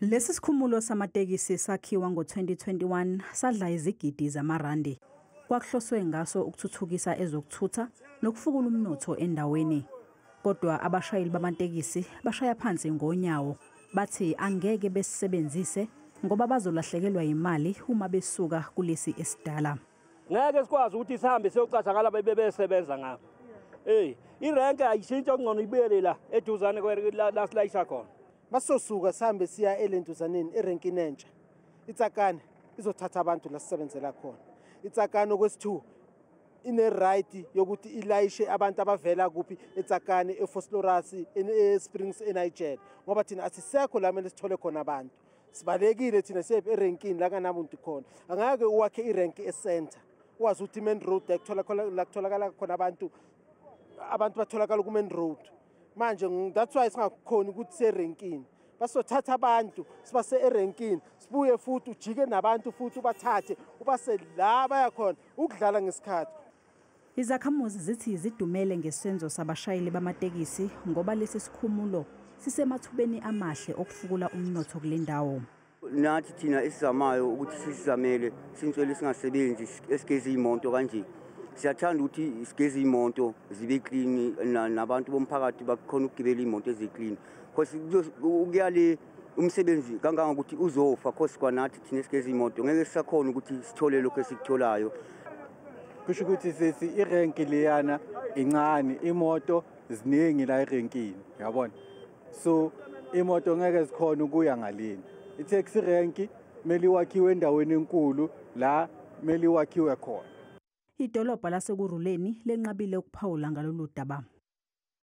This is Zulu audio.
Lesi sikhumulo samatekisi sakhiwa ngo-2021 sadla izigidi zamarandi. Kwakuhloswe ngaso ukuthuthukisa ezokuthutha nokufukula umnotho endaweni. Kodwa abashayeli bamatekisi bashaya phansi ngonyawo. Bathi angeke besisebenzise ngoba bazolahlekelwa imali uma besuka kulesi esidala. Ngeke sikwazi ukuthi sihambe siyocatha laba bebesebenza ngapha. Irenke ayishintsha ngcono ibuyele la eduzane la silayisha khona. Masosuka sihambe siya elentuzaneni erenkini entsha. Itsakane izothatha abantu la sisebenzela khona. Itsakane okwesithu ine right yokuthi ilayishe abantu abavela kuphi etsakane eFosloras eSprings eNiger ngoba thina asisekho la mele sithole khona abantu. Sibalekile thina sepe erenkini la kanamuntu khona. Angeke uwakhe irenki eCenter. Wazi ukuthi main road kutholakala khona abantu batholakala ku main road. Manje that's why singakhona ukuthi serenkini. Basothatha abantu sibase erenkini sibuye futhi ujike nabantu futhi ubathathe ubase la baya khona ukudlala ngesikhathi. Izakhamuzi zithi zidumele ngesenzo sabashayeli bamatekisi ngoba lesi sikhumulo sisemathubeni amahle okufukula umnotho kule ndawo. Nathi thina esizamayo ukuthi sizamele sinswele singasebenzi esigeza imonto kanje. Siyathanda ukuthi isigeza imonto zibe clean nabantu bomphakathi bakhona ukugibela imonto eziclean. Because ukuyale umsebenzi kangangokuthi uzofa because kwanathi thina esigeza imonto ngeke sisakhona ukuthi sithole lokho esiktholayo. Kusho ukuthi sesi irenki leyana incane imoto ziningi la erenkini yabona. So imoto ngeke zikhona ukuya ngaleni. I-taxi renki meli wakhiwe endaweni enkulu la meli wakhiwe khona. Idolobha lasekuruleni lenqabile ukuphawula ngalolu daba.